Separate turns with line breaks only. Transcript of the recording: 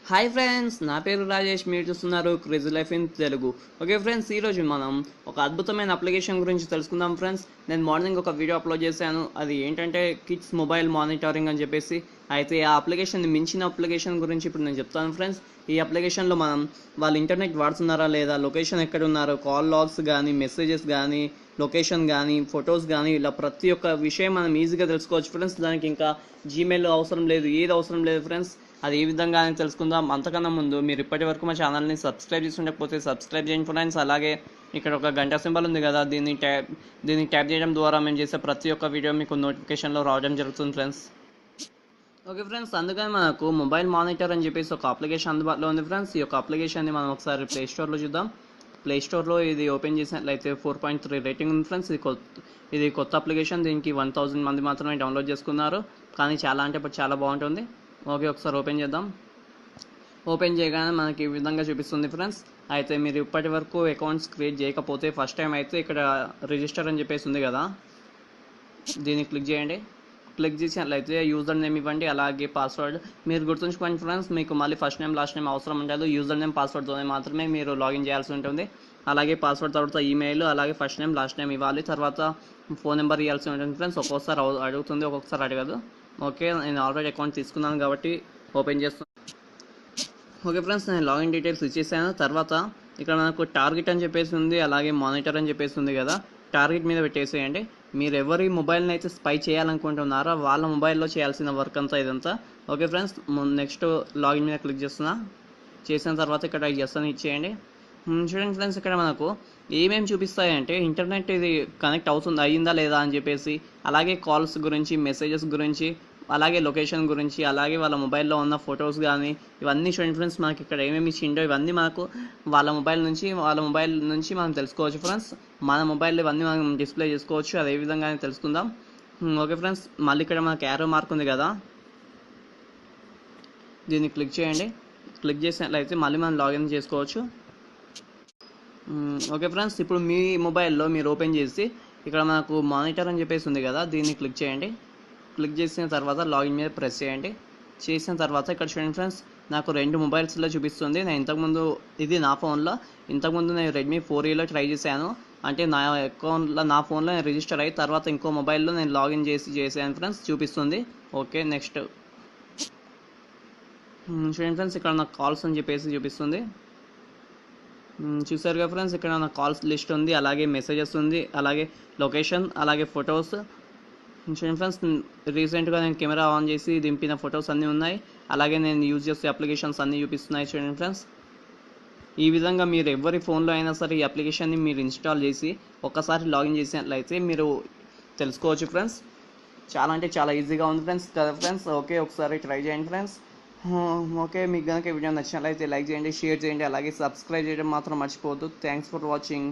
Hi friends, నా పేరు రాజేష్. మీరు చూస్తున్నారు crazy life in Telugu. Okay friends, ఈరోజు మనం ఒక అద్భుతమైన అప్లికేషన్ గురించి తెలుసుకుందాం ఫ్రెండ్స్. నేను మార్నింగ్ ఒక వీడియో అప్లోడ్ చేశాను. అది ఏంటంటే కిడ్స్ మొబైల్ మానిటరింగ్ అని చెప్పేసి. అయితే ఆ అప్లికేషన్ మించిన అప్లికేషన్ గురించి ఇప్పుడు నేను చెప్తాను ఫ్రెండ్స్. ఈ అప్లికేషన్లో మనం వాళ్ళు ఇంటర్నెట్ వాడుతున్నారా లేదా, లొకేషన్ ఎక్కడ ఉన్నారో, కాల్ లాగ్స్ కానీ, మెసేజెస్ కానీ, లొకేషన్ కానీ, ఫొటోస్ కానీ, ఇలా ప్రతి ఒక్క విషయం మనం ఈజీగా తెలుసుకోవచ్చు ఫ్రెండ్స్. దానికి ఇంకా జీమెయిల్ అవసరం లేదు, ఏది అవసరం లేదు ఫ్రెండ్స్. అది ఏ విధంగా అని తెలుసుకుందాం. అంతకన్నా ముందు మీరు ఇప్పటి వరకు మా ఛానల్ని సబ్స్క్రైబ్ చేసి ఉండకపోతే సబ్స్క్రైబ్ చేయండి ఫ్రెండ్స్. అలాగే ఇక్కడ ఒక గంట సింబల్ ఉంది కదా, దీన్ని ట్యాప్ చేయడం ద్వారా మేము చేసే ప్రతి ఒక్క వీడియో మీకు నోటిఫికేషన్లో రావడం జరుగుతుంది ఫ్రెండ్స్. ఓకే ఫ్రెండ్స్, అందుకని మనకు మొబైల్ మానిటర్ అని చెప్పేసి ఒక అప్లికేషన్ అందుబాటులో ఉంది ఫ్రెండ్స్. ఈ యొక్క అప్లికేషన్ని మనం ఒకసారి ప్లే స్టోర్లో చూద్దాం. ప్లే స్టోర్లో ఇది ఓపెన్ చేసినట్లయితే 4.3 రేటింగ్ ఉంది ఫ్రెండ్స్. ఇది కొత్త అప్లికేషన్. దీనికి 1000 మంది మాత్రమే డౌన్లోడ్ చేసుకున్నారు, కానీ చాలా అంటే ఇప్పుడు చాలా బాగుంటుంది. ఓకే, ఒకసారి ఓపెన్ చేద్దాం. ఓపెన్ చేయగానే మనకి ఈ విధంగా చూపిస్తుంది ఫ్రెండ్స్. అయితే మీరు ఇప్పటి వరకు అకౌంట్స్ క్రియేట్ చేయకపోతే ఫస్ట్ టైం అయితే ఇక్కడ రిజిస్టర్ అని చెప్పేసి ఉంది కదా, దీన్ని క్లిక్ చేయండి. క్లిక్ చేసినట్లయితే యూజర్ నేమ్ ఇవ్వండి, అలాగే పాస్వర్డ్. మీరు గుర్తుంచుకోండి ఫ్రెండ్స్, మీకు మళ్ళీ ఫస్ట్ నేమ్ లాస్ట్ నేమ్ అవసరం ఉండదు. యూజర్ నేమ్ పాస్వర్డ్తోనే మాత్రమే మీరు లాగిన్ చేయాల్సి ఉంటుంది. అలాగే పాస్వర్డ్ తర్వాత ఈమెయిల్, అలాగే ఫస్ట్ నేమ్ లాస్ట్ నేమ్ ఇవ్వాలి. తర్వాత ఫోన్ నెంబర్ ఇవ్వాల్సి ఉంటుంది ఫ్రెండ్స్. ఒక్కొక్కసారి అడుగుతుంది, ఒక్కొక్కసారి అడగదు. ఓకే, నేను ఆల్రెడీ అకౌంట్ తీసుకున్నాను కాబట్టి ఓపెన్ చేస్తున్నాను. ఓకే ఫ్రెండ్స్, నేను లాగిన్ డీటెయిల్స్ ఇచ్చేసాను. తర్వాత ఇక్కడ మనకు టార్గెట్ అని చెప్పేసి ఉంది, అలాగే మానిటర్ అని చెప్పేసి ఉంది కదా. టార్గెట్ మీద పెట్టేసేయండి. మీరు ఎవరి మొబైల్ని అయితే స్పై చేయాలనుకుంటున్నారో వాళ్ళ మొబైల్లో చేయాల్సిన వర్క్ అంతా ఇదంతా. ఓకే ఫ్రెండ్స్, నెక్స్ట్ లాగిన్ మీద క్లిక్ చేస్తున్నా. చేసిన తర్వాత ఇక్కడ ఎస్ అని ఇచ్చేయండి. చూడండి ఫ్రెండ్స్, ఇక్కడ మనకు ఏమేమి చూపిస్తాయంటే ఇంటర్నెట్ ఇది కనెక్ట్ అయ్యిందా లేదా అని చెప్పేసి, అలాగే కాల్స్ గురించి, మెసేజెస్ గురించి, అలాగే లొకేషన్ గురించి, అలాగే వాళ్ళ మొబైల్లో ఉన్న ఫొటోస్ కానీ, ఇవన్నీ చూడండి ఫ్రెండ్స్. మనకి ఇక్కడ ఏమేమి ఇచ్చిండో ఇవన్నీ మనకు వాళ్ళ మొబైల్ నుంచి మనం తెలుసుకోవచ్చు ఫ్రెండ్స్. మన మొబైల్లో ఇవన్నీ మనం డిస్ప్లే చేసుకోవచ్చు. అదే విధంగా తెలుసుకుందాం. ఓకే ఫ్రెండ్స్, మళ్ళీ ఇక్కడ మనకి యారో మార్క్ ఉంది కదా, దీన్ని క్లిక్ చేయండి. క్లిక్ చేసినట్లయితే మళ్ళీ మనం లాగిన్ చేసుకోవచ్చు. ఓకే ఫ్రెండ్స్, ఇప్పుడు మీ మొబైల్లో మీరు ఓపెన్ చేసి ఇక్కడ మనకు మానిటర్ అని చెప్పేసి ఉంది కదా, దీన్ని క్లిక్ చేయండి. క్లిక్ చేసిన తర్వాత లాగిన్ మీద ప్రెస్ చేయండి. చేసిన తర్వాత ఇక్కడ చూడండి ఫ్రెండ్స్, నాకు 2 మొబైల్స్లో చూపిస్తుంది. నేను ఇంతకుముందు ఇది నా ఫోన్లో, ఇంతకుముందు నేను రెడ్మీ 4ఏలో ట్రై చేశాను. అంటే నా అకౌంట్లో, నా ఫోన్లో నేను రిజిస్టర్ అయ్యి తర్వాత ఇంకో మొబైల్లో నేను లాగిన్ చేసాను ఫ్రెండ్స్, చూపిస్తుంది. ఓకే, నెక్స్ట్ చూడండి ఫ్రెండ్స్, ఇక్కడ నాకు కాల్స్ అని చెప్పేసి చూపిస్తుంది. చూసారుగా ఫ్రెండ్స్, ఇక్కడ నా కాల్స్ లిస్ట్ ఉంది, అలాగే మెసేజెస్ ఉంది, అలాగే లొకేషన్, అలాగే ఫొటోస్. చూడండి ఫ్రెండ్స్, రీసెంట్గా నేను కెమెరా ఆన్ చేసి దింపిన ఫొటోస్ అన్నీ ఉన్నాయి, అలాగే నేను యూజ్ చేసే అప్లికేషన్స్ అన్నీ చూపిస్తున్నాయి. చూడండి ఫ్రెండ్స్, ఈ విధంగా మీరు ఎవరి ఫోన్లో అయినా సరే ఈ అప్లికేషన్ని మీరు ఇన్స్టాల్ చేసి ఒక్కసారి లాగిన్ చేసినట్లయితే మీరు తెలుసుకోవచ్చు ఫ్రెండ్స్. చాలా అంటే చాలా ఈజీగా ఉంది ఫ్రెండ్స్ కదా ఫ్రెండ్స్. ఓకే, ఒకసారి ట్రై చేయండి ఫ్రెండ్స్. ఓకే, మీకు కనుక వీడియో నచ్చినట్లయితే లైక్ చేయండి, షేర్ చేయండి, అలాగే సబ్స్క్రైబ్ చేయడం మాత్రం మర్చిపోవద్దు. Thanks for watching.